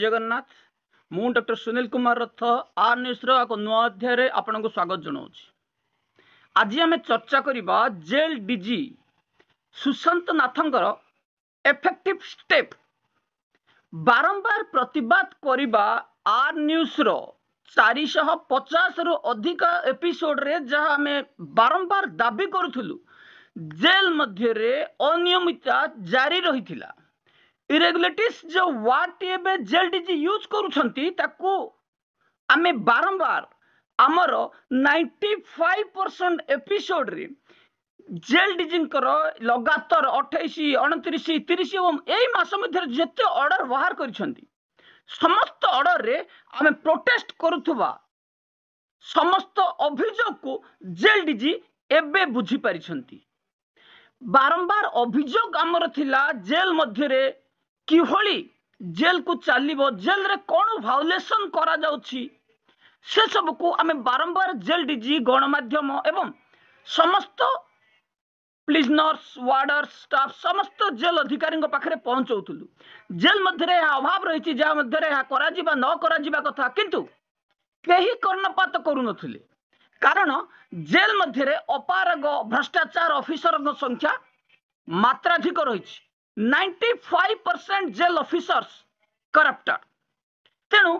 जगन्नाथ मु डॉक्टर सुनील कुमार रथ R news रो एक नुआ अध्याय आपन को स्वागत जनाऊँ। आज आम चर्चा करबा जेल डीजी सुशांत नाथंकर एफेक्टिव स्टेप बारंबार प्रतिवाद करबा आर न्यूज रो 450 रु अधिक एपिसोड रे जहाँ आम बारंबार दाबी करूथुलु जेल मध्य रे अनियमितता जारी रही इरेगुलेटिस जो वाट एबे जेल डीजी यूज करूछंती ताकू आमे बारंबार आमर 95% एपिसोड रे जेल डीजींकर लगातार 28 29 30 एवं एई मास मध्य जेते ऑर्डर बाहर करिसंती समस्त ऑर्डर रे आमे प्रोटेस्ट करूथुबा समस्त अभियोग को जेल डीजी एबे बुझी पारिसंती। बारंबार अभियोग आमर थिला जेल मध्य रे किभली जेल को चलिबो जेल रे कोन भायोलेशन करा जाउछि से सब को आमे बारंबार जेल डीजी गणमाध्यम एवं समस्त प्रिजनर्स वार्डर्स स्टाफ समस्त जेल अधिकारी पाखरे पहुंचौथुलु। जेल मध्य रे अभाव रही जहाँ मध्य रे करा जिबा न करा जिबा कथा किंतु केही कर्णपात करू नथिले कारण जेल मध्य रे अपारग भ्रष्टाचार ऑफिसर संख्या मात्राधिक रही 95% जेल ऑफिसर्स करप्टेड तेणु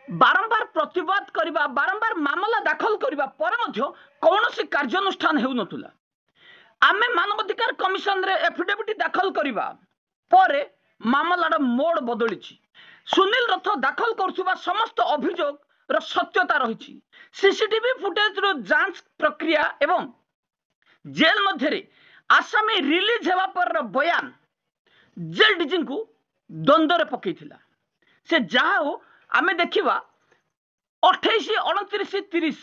बारंबार प्रतिवाद करबा बारंबार मामला दाखल करबा पर मध्य कौनसी कार्यानुष्ठान हेउ नथुला। आमे मानवाधिकार कमिशन रे एफिडेविट दाखल करबा परे मामलार मोड़ बदली सुनील रथ दाखल करुवा समस्त अभियोग रो सत्यता रही सीसीटीवी फुटेज रो जांच प्रक्रिया एवं जेल मध्य रे आसामी रिलीज हेबा पर बयान जेल डीजी को द्वंद्व पकई से जहाँ हो आमे देखिबा 28 29 30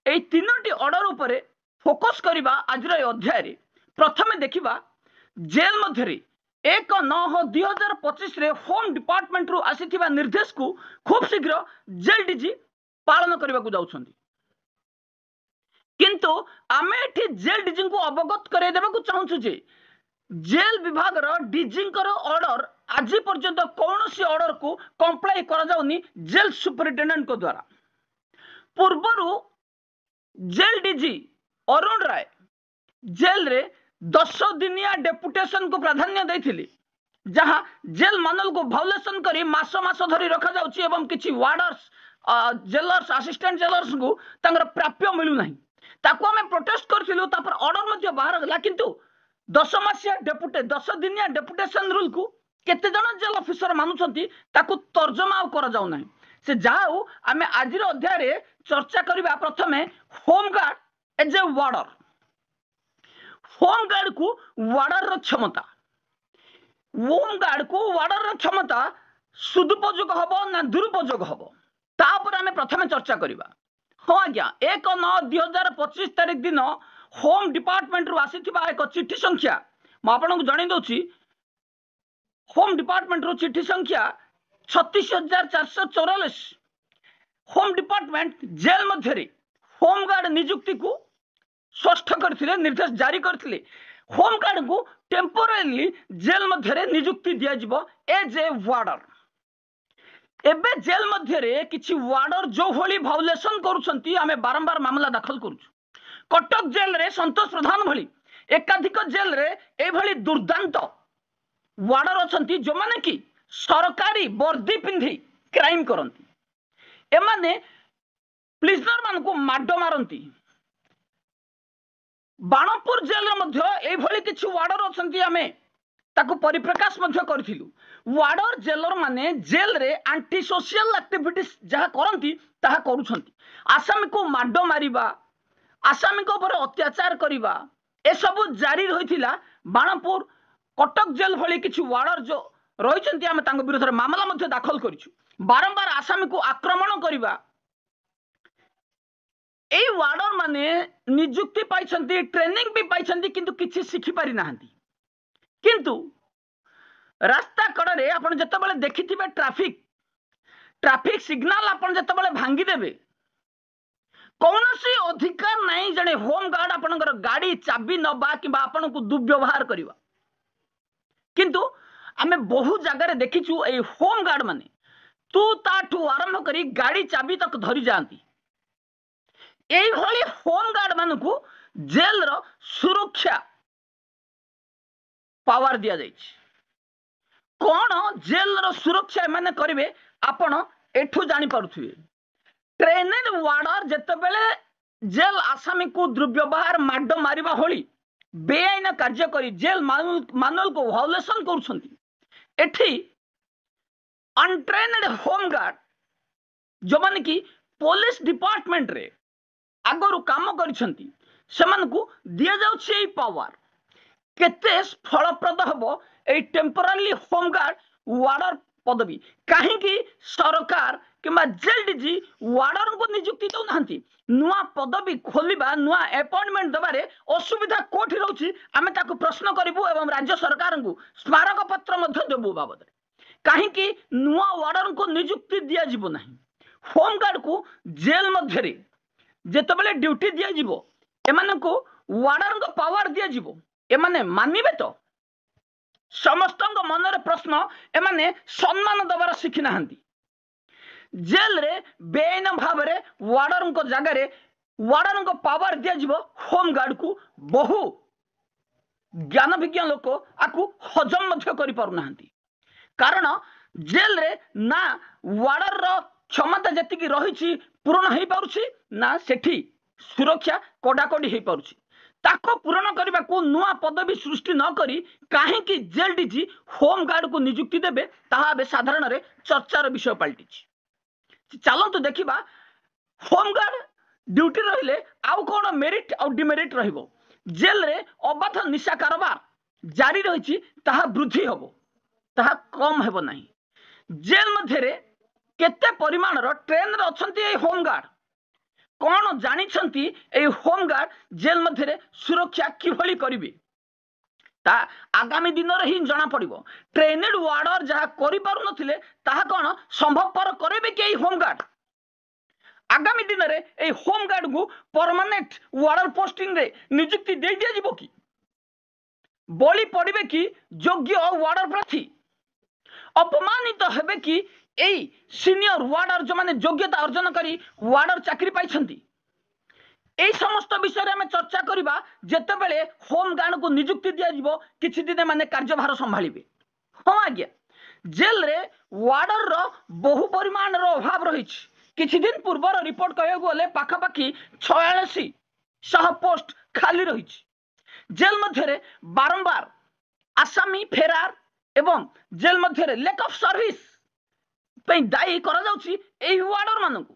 ए तीनोटी ऑर्डर उपरे फोकस करबा आज अध्याय रे प्रथमे देखिबा जेल मध्य रे 1/9/2025 रे होम डिपार्टमेंट रु आसीथिबा निर्देश को खूब शीघ्र जेल डीजी पालन करबा को जाउछंती किंतु आमे एठी जेल डीजी को अवगत करे देबा को चाहूछु जे जेल विभाग रो डीजी ऑर्डर आज पर्यंत कौन सी ऑर्डर को कंप्लाई करा जाउनी जेल सुपरिटेंडेंट को द्वारा पूर्वरु जेल डीजी अरुण राय जेल रे 10 दिनिया डेपुटेशन को प्राधान्य देथिले जहां जेल मानल को भायोलेशन करी मास मास धरी रखा जाउची एवं किछि वार्डर्स जेलर्स असिस्टेंट जेलर्स को तांगर प्राप्य मिलु नाही ताको हमें प्रोटेस्ट करथिलु तापर ऑर्डर मध्ये बाहर गला किंतु 10 मासिया डेपुटे 10 दिनिया डेपुटेशन रूल को केते जन जेल ऑफिसर मानुछंती ताको तर्जमा करा जाउ नाही से जाऊ आमे आजिर अध्याय रे चर्चा करबा प्रथमे home guard as a warder home guard को वार्डर रो क्षमता होम गार्ड को वार्डर रो क्षमता सदुपयोग हबो ना दुरुपयोग हबो तापर आमे प्रथमे चर्चा करबा। हाँ आज्ञा 1/9/2025 तारिख दिन होम डिपार्टमेंट रु आसीथिबा एक चिट्ठी संख्या म आपन को जणाई दउची होम डिपार्टमेंट रो चिट्ठी संख्या 36,444 होम डिपार्टमेंट जेल मध्य रे होम गार्ड नियुक्ति को स्पष्ट करथिले निर्देश जारी करथिले होम गार्ड को टेम्पोरेली जेल मध्य रे नियुक्ति दिया जिवो एज ए वार्डर एबे जेल मध्य रे किछि वार्डर जो भली भायोलेशन करूछंती आमे बारंबार मामला दाखल करूछु कटक जेल रे संतोष प्रधान भली एकाधिक जेल रे ए भली दुर्दांत वार्डर अछंती जो माने कि सरकारी वर्दी पिंधी क्राइम करंती एमाने प्रिजनर मान को माडो मारंती बाणपुर जेल रे मध्य ए भली किछि वार्डर अछंती आमे ताको परिप्रकाश मध्य करथिलु वार्डर जेलर माने जेल रे एंटी सोशल एक्टिविटीज जहा करंती ताहा करूछंती आसामी को माडो मारिबा आसामी को ऊपर अत्याचार करिबा ए सब जारी रहिथिला बाणपुर कटक जेल भली किछि वार्डर जो रहिछंती आमे तांको विरोध रे मामला मध्य दाखल करिछु बारंबार आसामी को आक्रमण करिबा ए वार्डर माने नियुक्ति पाइछंती ट्रेनिंग भी पाइछंती किंतु किछि सिखि पारि नाहंती किंतु रास्ता कड़े आपन जतबेले देखिथिबे ट्रैफिक सिग्नल आपन जतबेले भांगी देबे कौनसी अधिकार नहीं जने होम गार्ड आपनकर गाड़ी चाबी नबा कि आपन को दुर्व्यवहार करबा किंतु आमे बहु जगह देखिछु ए होम गार्ड माने तू ताठू आरंभ करी गाड़ी चाबी तक धरी जाती होमगार्ड मान को जेल रो सुरक्षा पावर दिया जाए कौन जेल रो सुरक्षा माने करिवे आपण एठू जानी पारुथिबे ट्रेनेड वार्डर जेतेबेले जेल आसामी को दुर्व्यवहार माड मारिबा होली बेआईन कार्य करी जेल मानुअल को वायोलेशन करूछंती एठी अनट्रेनेड होमगार्ड जो माने की पुलिस डिपार्टमेंट रे आगरु काम करिछंती सेमान को दिया जाउछि एई पावर केते फलप्रद हबो एई टेम्पररी होमगार्ड वार्डर पदवी कहीं सरकार किंबा जेल डीजी वार्डर को नियुक्ति दौ नांती नुआ पदवी खोलिबा नुआ अपॉइंटमेंट दबारे असुविधा कोठी रहउछि आमे ताको प्रश्न करिवु एवं राज्य सरकार को स्मारक पत्र मध्य देबु बाबद कहीं नुआ वार्डर को नियुक्ति दिया जिवो नाही होमगार्ड को जेल मध्य रे जेतेबेले ड्यूटी दिया जिवो एमाने को वार्डर को पावर दिया जिवो एमाने मानिबे तो समस्त मनरे प्रश्न एमाने सम्मान दबार शिखी नाहंती जेल रे बेआईन भाव में वार्डर को जगह रे वार्डर को पावर दिया जिवो होमगार्ड को बहु ज्ञान विज्ञान लोक आकु हजम मध्य करि पारु नाहंती कारण जेल रे ना वार्डर रो क्षमता जतिकी रही पूरण हो पारुछि ना सेठी सुरक्षा कड़ाकड़ी हो पारुछि ताको पूरण करने को नुआ पदवी सृष्टि न करी कहीं जेल डीजी होमगार्ड को नियुक्ति देबे ताहा साधारण रे चर्चार विषय पलटि चलतु देखा होमगार्ड ड्यूटी रहिले आउ कौन मेरिट आउ डिमेरिट रहिबो जेल रे अबाध निशा कारोबार जारी रही ताहा वृद्धि हबो ताहा कम हेबो नाही जेल मध्य रे केते परिमाण रो ट्रेन रे अछंती ए होमगार्ड कौन जानी ए होमगार्ड जेल मध्य रे सुरक्षा किभली करिवे ता आगामी दिन रे ही जना पड़िबो ट्रेनेड वार्डर जहा करि पारु नथिले ताहा कौन संभवपर करेबे के होमगार्ड आगामी दिन रे ए होमगार्ड को परमानेंट वार्डर पोस्टिंग रे नियुक्ति दे दिया जिवो कि बलि पड़िबे कि योग्य वार्डर प्रार्थी अपमानित हेबे कि एई सीनियर वार्डर जो माने योग्यता अर्जन करी वार्डर चाकरी पाइछंती एई समस्त विषय रे हमें चर्चा करिबा जेतेबेले होमगार्ड को नियुक्ति दिया जिवो किछि दिन माने कार्यभार संभाळिबे हां आज्ञा जेल रे वार्डर रो बहु परिमाण रो अभाव रही किछि दिन पूर्वर रिपोर्ट कहयो गले पाखापाखी 4600 पोस्ट खाली रही जेल मध्य रे बारंबार आसामी फेरार एवं जेल मध्य रे लैक ऑफ सर्विस पे दायी करा जाउची एही वार्डर मानकु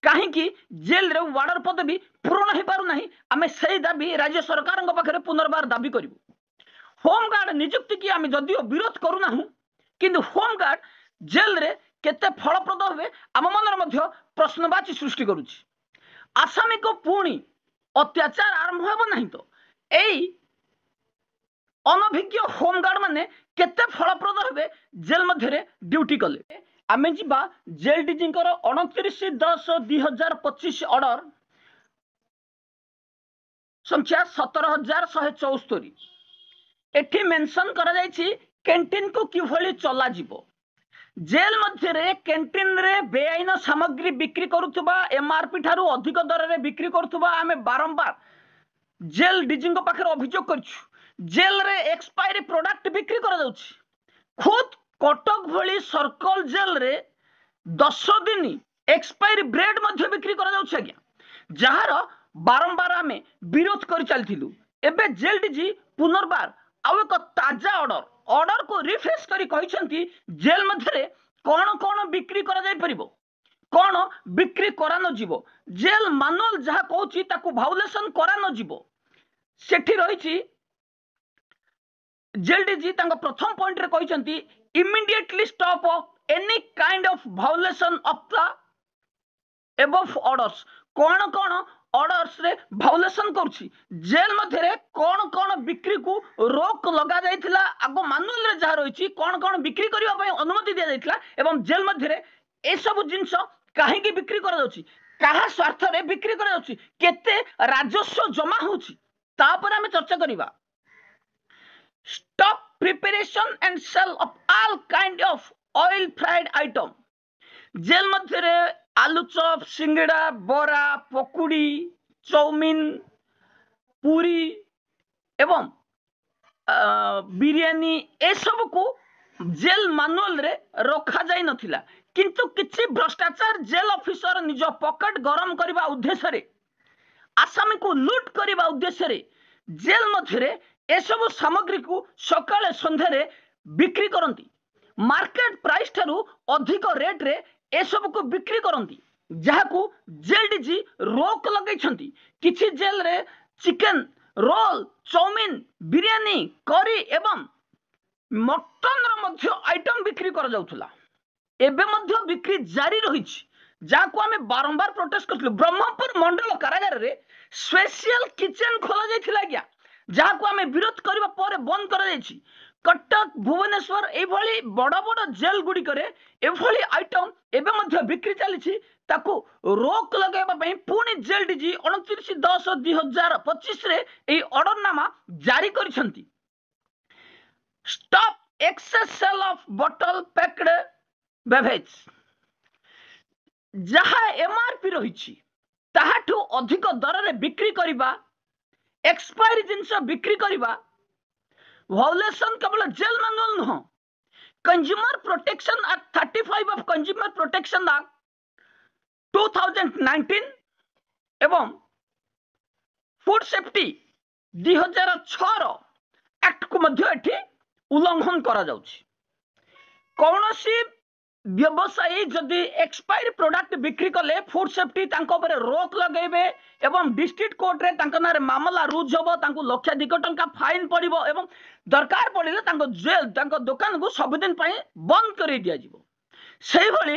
कहीं जेल रे वार्डर पदवी पूर्ण हो पारु नाही आमे सेही दाबी राज्य सरकार पाखे पुनर्बार दाबी करिवु होमगार्ड नियुक्ति की आमे जदिओ विरोध करू नाहु किंतु होमगार्ड जेल रे केते फलप्रद होबे आम मनर मध्य प्रश्नवाची सृष्टि करूची आसामी को पुणी अत्याचार आरंभ हेबो नाही तो एई अनभिज्ञ होमगार्ड माने केते फलप्रद हेबे जेल मध्य रे ड्यूटी कले आमे जिबा जेल डीजी 29/10/2025 ऑर्डर संख्या 17,174 एठी मेंशन करा जायछि कैंटीन को किभली चला जिवो जेल मध्य रे कैंटीन रे बेआईन सामग्री बिक्री करुथबा एमआरपी ठारू अधिक दर रे बिक्री करुथबा आमे बारंबार जेल डीजी पाखे अभियोग करछु जेल रे एक्सपायरी प्रोडक्ट बिक्री करा जाउछि खुद कटक भली सर्कल जेल रे 10 दिन एक्सपायरी ब्रेड मध्य बिक्री करा जाउछि आज्ञा जहार बारंबार आमे विरोध कर चलथिलु एबे जेल डीजी पुनर्बार आउ एक ताजा ऑर्डर को रिफ्रेश करी कहिसंती जेल मध्य रे कोन कोन बिक्री करा जाय परिबो कोन बिक्री करा न जीवो जेल मानुअल जहा कहूची ताकू वायोलेशन करा न जीवो सेठी रहिछि जेल डीजी तांका प्रथम पॉइंट रे कहिसंती immediately stop any kind of violation of the above orders कौन कौन ऑर्डर्स रे वायोलेशन करछि जेल मध्य रे कौन कौन बिक्री को रोक लगा जायतिला आगो मानुअल रे जहा रहिछि कौन कौन बिक्री करिवा पय अनुमति दिया जायतिला एवं जेल मध्य रे ए सब जिंस काहे की बिक्री करा जाउछि काहा स्वार्थ रे बिक्री करा जाउछि केते राजस्व जमा होछि तापर हमें चर्चा करिवा stop preparation and sale of all kind of oil fried item jail मध्य आलू चप सिंगड़ा बरा पकुड़ी चाउमिन पूरी एवं बिरियानी ए सब को जेल मानुअल रे रखा जाई नथिला किंतु किछि भ्रष्टाचार जेल ऑफिसर निज पॉकेट गरम करबा उद्देश्य रे आसामी को लूट करबा उद्देश्य रे जेल मध्य ए सब सामग्री को सकाळे संध्या रे बिक्री करंती मार्केट प्राइस ठारू अधिक रेट रे ए सब को बिक्री करंती जहाकू जेल डीजी रोक लगै छंती किछि जेल रे चिकन रोल चाउमिन बिरियानी करी एवं मटन रो आइटम बिक्री कर जाउथला एबे मध्य बिक्री जारी रहिछि जाको आमे बारंबार प्रोटेस्ट करथलु ब्रह्मपुर मंडल कारागार रे स्पेशल किचन खोला जाइथिला गया जाको आमे विरोध करबा परे बंद करा जाइछि कटक भुवनेश्वर एभली बड़ बड़ जेल गुडी करे एभली आइटम एबे मध्य बिक्री चलीछि ताकू रोक लगेबा पई पुणी जेल डीजी 29/10/2025 रे एई ऑर्डरनामा जारी करिसंती stop excess sale of bottle packed beverage जहा एमआरपी रहिछि ताहाठू अधिक दर रे बिक्री करिबा एक्सपायरी जिंस बिक्री करिबा वायोलेशन केवल जेल मैनुअल नुह consumer protection act 35 of consumer protection act 2019 एवं फूड सेफ्टी 2006 एक्ट को मध्य एठी उल्लंघन करा जाउछि कौनसी व्यवसायी जदि एक्सपायरी प्रोडक्ट बिक्री कले फूड सेफ्टी तांको पर रोक लगेबे एवं डिस्ट्रिक्ट कोर्ट रे तांको नारे मामला रुज होबो तांको लक्षाधिक टंका फाइन पड़िबो एवं दरकार पड़िले तांको जेल तांको दुकान को सब दिन पई बंद करि दिया जिवो सेही भली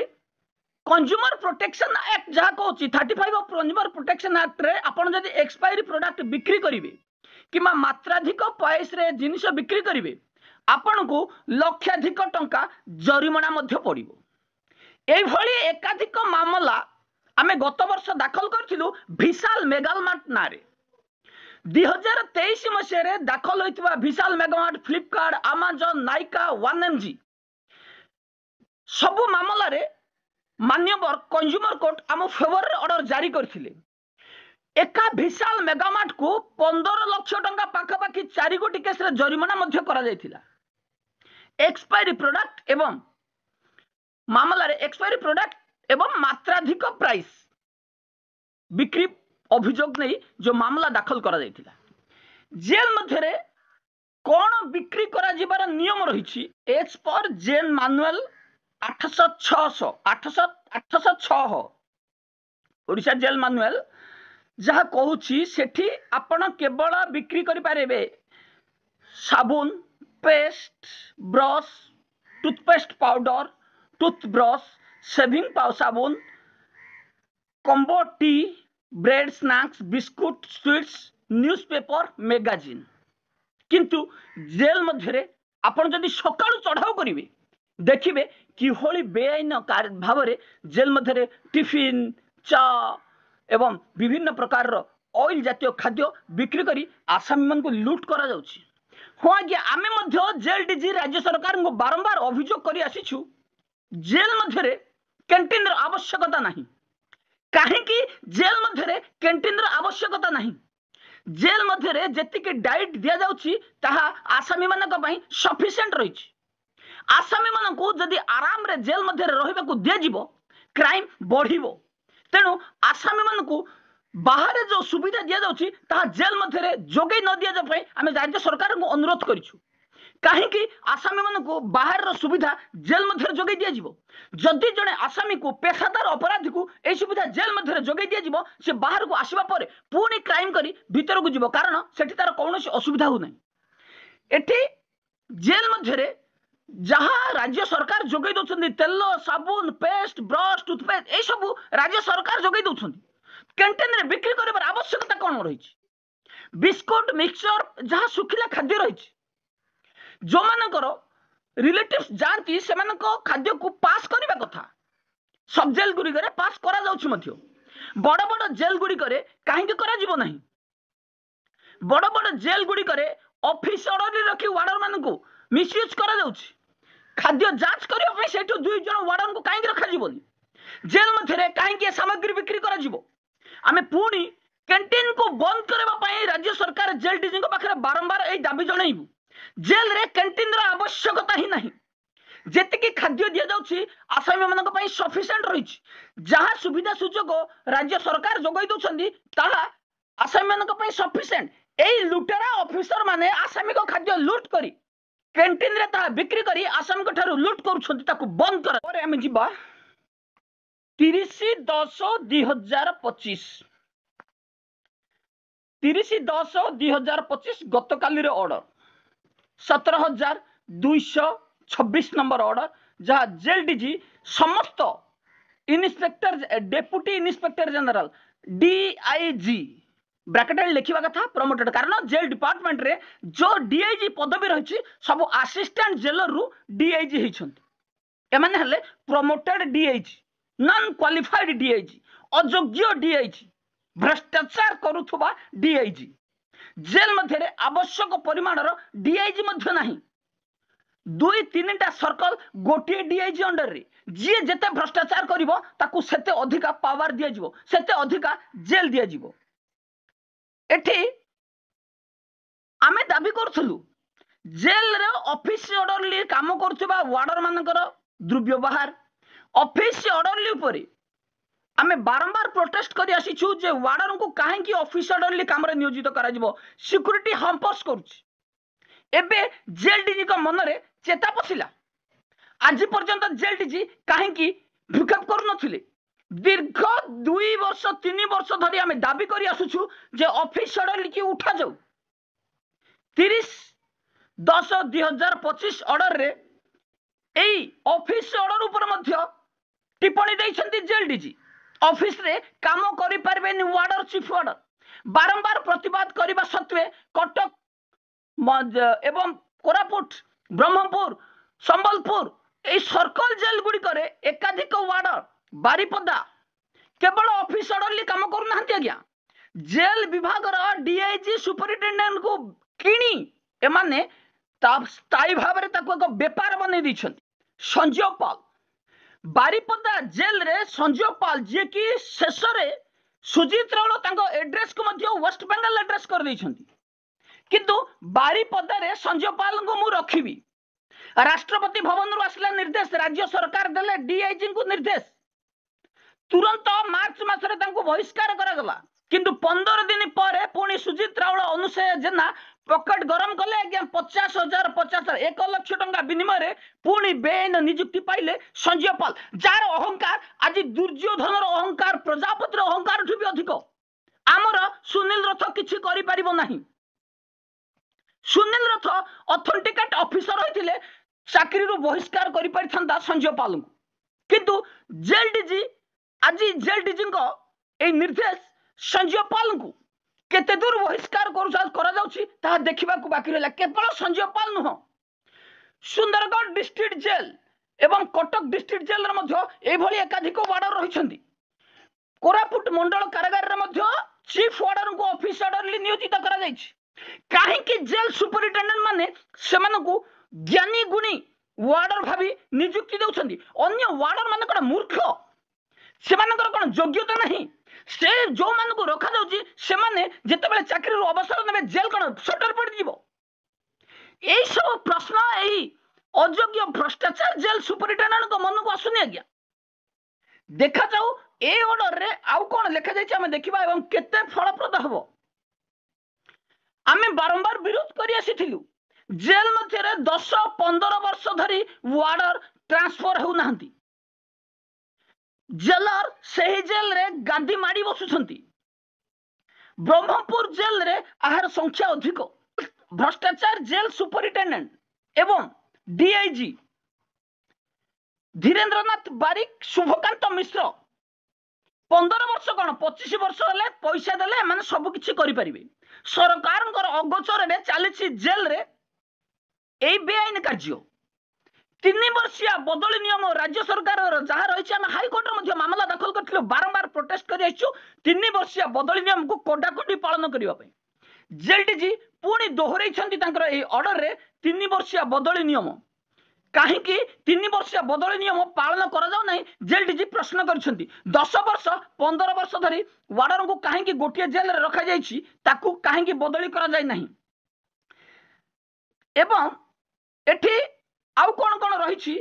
कंज्यूमर प्रोटेक्शन एक्ट जहाँ कहूँ 35 ऑफ कंज्यूमर प्रोटेक्शन एक्ट रे आपण जदि एक्सपायरी प्रोडक्ट बिक्री करिवे किमा मात्राधिक पैस रे जिनिस बिक्री करिवे आपण को लक्षाधिक टंका जरिमाना मध्य पड़िबो एई भली एकाधिक मामला आमे गत वर्ष दाखल करथिलु विशाल मेगामार्ट नारे 2023 मसिया रे दाखल होइतबा विशाल मेगामार्ट फ्लिपकार्ट अमेजन नाइका 1mg सब मामला रे मान्यवर कंज्यूमर कोर्ट आम फेवर रे ऑर्डर जारी करथिले एका विशाल मेगामार्ट को 15 लाख टंका पाखापाखि 4 कोटी केस रे जरिमाना मध्य करा जायथिला एक्सपायरी प्रोडक्ट एवं मामला रे एक्सपायरी प्रोडक्ट एवं मात्राधिक प्राइस बिक्री अभियोग नहीं जो मामला दाखल करा जायथिला जेल मध्य रे कोन बिक्री करा जिबार नियम रहिछि एज पर jail manual 806 Odisha jail manual जहाँ कहूँ सेठी आपण केवल बिक्री करि पारेबे साबुन paste brush toothpaste powder toothbrush shaving powder साबुन combo tea bread snacks biscuit sweets newspaper magazine किंतु जेल मध्य आपण जदि सकाळु चढ़ाऊ करिवे देखिए किभली बेआईन भाव में जेल मध्य टिफिन चा एवं विभिन्न प्रकार ऑयल जातीय खाद्य बिक्री करी आसामी मन को लूट करा जाउछि हाँ आज्ञा आमे मध्य जेल डीजी राज्य सरकार को बारंबार अभियोग करी आसीछु जेल मध्य कैंटीन आवश्यकता नहीं कहीं जेल मध्य कैंटीन आवश्यकता नहीं जेल मध्य जेतिक डाइट दि जाउछि ताहा आसामी मानक पई सफिशिएंट रहिछि आसामी मान को जदि आराम रे जेल मध्य रहिबा को दिया जिवो क्राइम बढ़िबो तेणु आसामी मान को बाहर जो सुविधा दिया जाउछि ता जेल मध्य जोगै न दिया जाय आमे राज्य सरकार को अनुरोध करिछु कहीं आसामी मान को बाहर रो सुविधा जेल मध्य जोगै दिया जिवो जदि जने आसामी को पेशादार अपराधी को ए सुविधा जेल मध्य जोगै दिया जिवो से बाहर को आसीबा परे पुनी क्राइम करी भीतर को जिवो कारण सेठी तार कोनोसी असुविधा हो नै एठी जेल मध्य जहाँ राज्य सरकार जोगै दउछन्ती तेल साबुन पेस्ट ब्रश टूथपेस्ट ए सब राज्य सरकार जोगै दउछन्ती कैंटीन रे बिक्री करबार आवश्यकता कोन रहिछि बिस्कुट मिक्सचर जहाँ सुखिला खाद्य रहिछि जो मानकर रिलेटिव्स जानती से खाद्य को पास करबा कथा सब जेल गुड़ी करे पास करा जाउछि मध्य बड़ बड़ जेल गुड़ी करे काहेकि करा जिवो नाही बड़ बड़ जेल गुड़ी करे ऑफिस ऑर्डर रखी वार्डर मान को मिसयूज करा जाउछि खाद्य जांच करबा पई सेठो दुई जण वार्डन को काहेकि रखा जिवोनी जेल मध्य कहीं सामग्री बिक्री आमे पुणी कैंटीन को बंद करने राज्य सरकार जेल डीजी पाखे बारंबार यही दाबी जनइबू। जेल रे कैंटीन आवश्यकता ही नहीं। जेतिकी खाद्य दि जाउछि आसामी मानक पई सफिशिएंट रही। जहाँ सुविधा सुजोग राज्य सरकार जोगाई दउछंदी ताहा आसामी मानक पई सफिशिएंट। एई लुटेरा ऑफिसर माने आसामी को खाद्य लूट करी कैंटीन रे ता बिक्री करी आसामी को ठारू लूट करूछंदी ताकू बंद कर। और हम जिबा 30/10/2025 30/10/2025 गत काली रे ऑर्डर 17,226 नंबर ऑर्डर जहाँ जेल डीजी समस्त inspector deputy inspector general DIG bracket लिखा कथा प्रमोटेड कारण जेल डिपार्टमेंट रे जो डीआईजी पदवी रही सब असिस्टेंट जेलर रु डीआईजी होती एमाने हले promoted DIG non qualified DIG अयोग्य डीआईजी भ्रष्टाचार करुथुबा डीआईजी जेल मध्य आवश्यक परिमाणर डीआईजी मध्य नाही 2-3टा सर्कल गोटे डीआईजी अंडर रे जी जेते भ्रष्टाचार करिवो ताकू सेते अधिका पावर दिया जिवो सेते अधिका जेल दिया जिवो। एठी आमे दाबी करथलु जेल रे ऑफिस ऑर्डरली काम करथुबा वार्डर मानकर दुर्व्यवहार ऑफिस ऑर्डरली उपरे आमे बारंबार प्रोटेस्ट करी आसीछु जे वार्डर को काहे की ऑफिस ऑर्डरली काम रे नियोजित करा जिवो सिक्युरिटी हम्पर्स करूछि। एबे जेल डीजी को मन रे चेता पसिला आज पर्यंत जेल डीजी काहे की भूकंप करू नथिले। दीर्घ 2 वर्ष 3 वर्ष धरी आमे दाबी करी आसुछु जे ऑफिस ऑर्डरली की उठा जाऊ। 30/10/2025 ऑर्डर रे एई ऑफिस ऑर्डर ऊपर मध्य टिप्पणी दैछंती जेल डीजी ऑफिस रे काम करि पारबेनी वार्डर चीफ वार्डर बारंबार प्रतिवाद करबा सत्वे कटक एवं कोरापुट ब्रह्मपुर संबलपुर ए सर्कल जेल गुडी करे एकाधिक वार्डर बारीपदा केवल ऑफिस ऑर्डरली काम करू नाहंती आज्ञा जेल विभाग रो डीआईजी सुपरिटेंडेंट को किणी एमाने स्थायी भाव में ताको एक व्यापार बनै दैछंती। संजय पाल बारीपदा जेल रे संजय पाल जे कि शेष रे सुजीत राउल तांको एड्रेस को मध्य वेस्ट बेंगल एड्रेस कर दैछंती किंतु बारीपदा रे संजय पाल को मु रखिबी राष्ट्रपति भवन रु आसला निर्देश राज्य सरकार देले डीआईजी को निर्देश तुरंत मार्च मासरे तांको बहिष्कार करा गला किंतु 15 दिन पर पुणी सुजीत राउल अनुसय जेना पकेट गरम कले आज्ञा 50,000 1 लाख टंका विनिमय पुणी बेन नियुक्ति पाइले संजय पाल जार अहंकार आज दुर्योधन अहंकार प्रजापति अहंकार भी अधिक आमर सुनील रथ किछि करि परिबो नाही। सुनील रथ ऑथेंटिकेट ऑफिसर होइतिले चाकरी रो बहिष्कार करि परिथंदा संजय पाल को किंतु जेल डीजी आज जेल डीजी को ए निर्देश संजय पाल को केते दूर बहिष्कार करा जाउछि ता देखिबा को बाकी रहला। केवल संजय पाल नुह सुंदरगढ़ डिस्ट्रिक्ट जेल एवं कटक डिस्ट्रिक्ट जेल रे मध्य ए भली एकाधिक वार्डर रहिछंती। कोरापुट मंडल कारागार रे मध्य चीफ वार्डर को ऑफिस ऑर्डरली नियोजित करा जाइछि काहे कि जेल सुपरिटेंडेंट माने सेमान को ज्ञानी गुणी वार्डर भाबी नियुक्ति देउछंती। अन्य वार्डर माने कोन मूर्ख सेमानकर कोन योग्यता नहीं से जो मान को रखा जाउची से माने जेतेबेले चाकरी रो अवसर नेबे जेल कोन शटर पड़ जीवो। एई सब प्रश्न एई अयोग्य भ्रष्टाचार जेल सुपरिटेंडेंट को मन को आसुनी आज्ञा देखा जाऊ ए ऑर्डर रे आउ कोन लिखा जाइछि आमे देखिबा एवं केते फलप्रद हबो। आमे बारंबार विरोध करि आसीथिलु जेल मध्य 10-15 वर्ष धरी वार्डर ट्रांसफर हो नाहंती जेलर सही जेल रे गांधी माड़ी बसुछंती। ब्रह्मपुर जेल रे आहार संख्या अधिक भ्रष्टाचार जेल सुपरिटेंडेंट एवं डीआईजी धीरेन्द्रनाथ बारिक शुभकांत मिश्र 15 वर्ष कौन 25 वर्ष हेले पैसा देले माने सब किछि करि परिबे। सरकार अगोचर रे चली जेल रे ए बेआईन कार्य 3 वर्षिया बदली नियम राज्य सरकार जहाँ रही हाईकोर्ट मामला दाखल कर बारंबार प्रोटेस्ट कर 3 वर्षिया बदली नियम को कड़ाकड़ी पालन करने जेल डीजी पुणी दोहराई ऑर्डर रे 3 वर्षिया बदली नियम कहीं 3 वर्ष बदली नियम पालन करा जेल डीजी प्रश्न कर 10 वर्ष 15 वर्ष धरी वार्डर को कहीं गोटे जेल रखा कहीं बदली करा एवं एठी आउ कौन कौन रही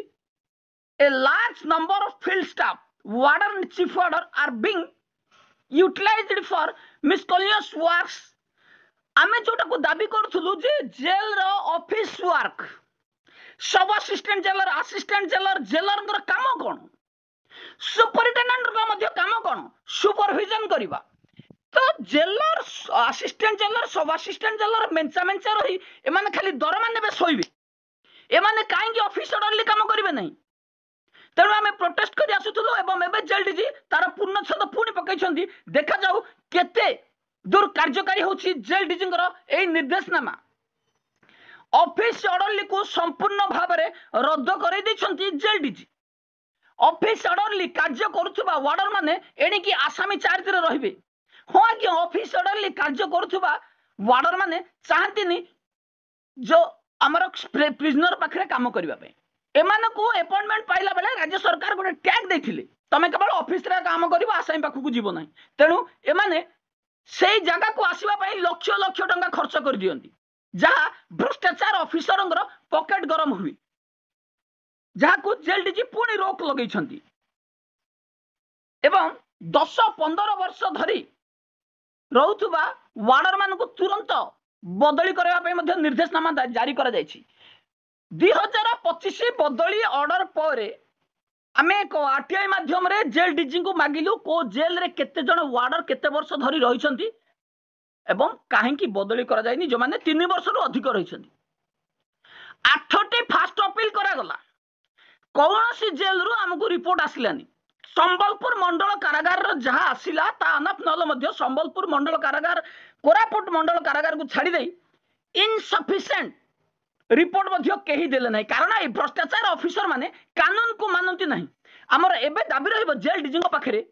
a large number of field staff warder and chief warder are being utilized for miscellaneous works आमे जोटा को दाबी करथुलु जे जेल रो ऑफिस वर्क सब assistant jailer assistant jailer jailer काम कौन सुपरिटेंडेंट काम कौन सुपरविजन करवा तो जेलर असिस्टेंट जेलर सब असिस्टेंट जेलर मेंचा मेंचा रही एमाने खाली दरमा नेबे सोइबे एमाने काहेकि ऑफिस ऑर्डरली काम करिवे नहीं तेणु आम प्रोटेस्ट कर आसुलु एवं एवं जेल डीजी तार पूर्ण छंद पुणी पकई देखा जाऊ केते दूर कार्यकारी होची जेल डीजी ए निर्देशनामा ऑफिस ऑर्डरली को संपूर्ण भाव में रद्द कर जेल डीजी ऑफिस ऑर्डरली कार्य करुवा वार्डर माने एणिकी आसामी चार्ज रे हाँ आज्ञा ऑफिस ऑर्डरली कार्य करुवा वार्डर माने चाहती जो आमर प्रिजनर पाखे काम करने एमानकु अपॉइंटमेंट पाइला बेले राज्य सरकार गोटे टैग देथिले तमे केवल ऑफिस रे काम करिवो आसामी पाखु जीव ना तेणु एमाने से जगह को आसवा लक्ष लक्ष टंका खर्च कर दियंती जहाँ भ्रष्टाचार ऑफिसर पॉकेट गरम हुए जहाँ को जेल डीजी पुणी रोक लगे एवं 10-15 वर्ष धरी रोथुबा वार्डर मान को तुरंत बदली करने निर्देशनामा जारी करा जायछि 2025 बदली ऑर्डर पर आम एक आरटीआई माध्यम रे जेल डीजी को मागिलु को जेल रे केते जण वार्डर केते वर्ष धरी रही एवं कहीं बदली करा जायनि जो माने 3 वर्ष रु अधिक रही 8टी फास्ट अपील करागला कौन सी जेल रु आमको रिपोर्ट आसलानी संबलपुर मंडल कारागार जहाँ आसला ता अनफ नल संबलपुर मंडल कारागार कोरापुट मंडल कारागार को छाड़ी दे इनसफिशिएंट रिपोर्ट मध्य कहीं देले नहीं कारण ये भ्रष्टाचार ऑफिसर माने कानून को मानती नहीं आमर एबे दाबी रहिबो जेल डीजी पाखे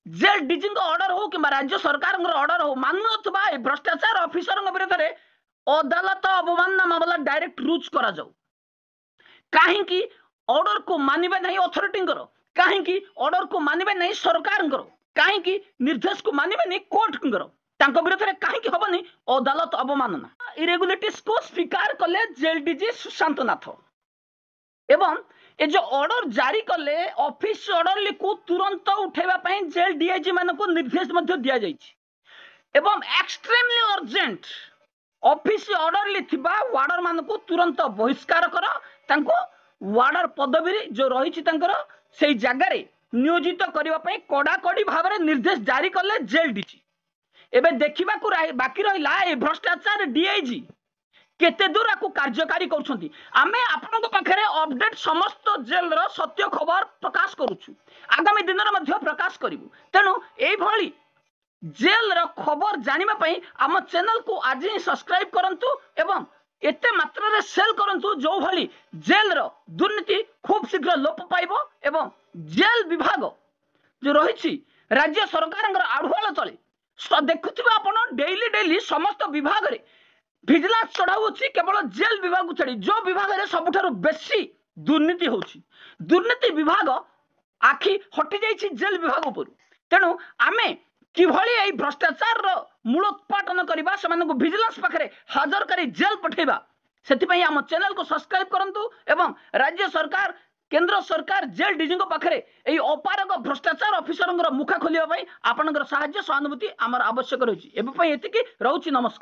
जेल डीजी ऑर्डर हो कि राज्य सरकार ऑर्डर हो मानु नथबा ए भ्रष्टाचार ऑफिसर विरोध में अदालत अवमानना मामला डायरेक्ट रुज करा जाऊ कहीं ऑर्डर को मानिबे नहीं अथॉरिटी कहीं ऑर्डर को मानिबे नहीं सरकार कहीं निर्देश को मानिबे नहीं कोर्ट विरोध में कहीं हेनी अदालत अवमानना इरेगुलेटिस को स्वीकार कले जेल डीजी सुशांत नाथ एवं ये जो ऑर्डर जारी कले ऑफिस ऑर्डर को तुरंत उठेबा पई जेल डीआईजी मान को निर्देश मध्य दिया जायछि एवं एक्सट्रीमली अर्जेंट ऑफिस ऑर्डर थिबा वार्डर मान को तुरंत बहिष्कार कर तांको वार्डर पदवी जो रही से जगार नियोजित करने कड़ाकड़ी भाव में निर्देश जारी कले जेल डीजी एबे देखा बाकी रहा ये भ्रष्टाचार डीआईजी केते दूर आपको कार्यकारी करुछंती आमे आपनक पाखरे अपडेट समस्त जेल रो सत्य खबर प्रकाश करूछु आगामी दिन मध्ये प्रकाश करिवु तेनु एई भली जेल रो खबर जानिबा पई आम चैनल को आज ही सब्सक्राइब करंतु एवं एते मात्रा रे सेल करंतु जो भली जेल रो दुर्नीति खूब शीघ्र लोप पाइबो एवं जेल विभाग जो रही राज्य सरकार आढ़ुआल तले देखुथिबा आपण डेली डेली समस्त विभाग रे विजिलेंस चढ़ाऊ केवल जेल विभाग को छाड़ी जो विभाग में सबुठारु बेसी दुर्नीति होची दुर्नीति विभाग आखि हटि जाइछि जेल विभाग उपर तेणु आमे किभली एई भ्रष्टाचार रो मूलोत्पाटन करबा समान को विजिलेंस पाखरे हाजर करी जेल पठेबा सेति आम चैनल को सब्सक्राइब करंतु एवं राज्य सरकार केंद्र सरकार जेल डीजी पाखरे एई अपारक भ्रष्टाचार ऑफिसर मुखा खोलिया आपनकर सहायता सहानुभूति आमर आवश्यक रही एबे एतिकी रहउछि नमस्कार।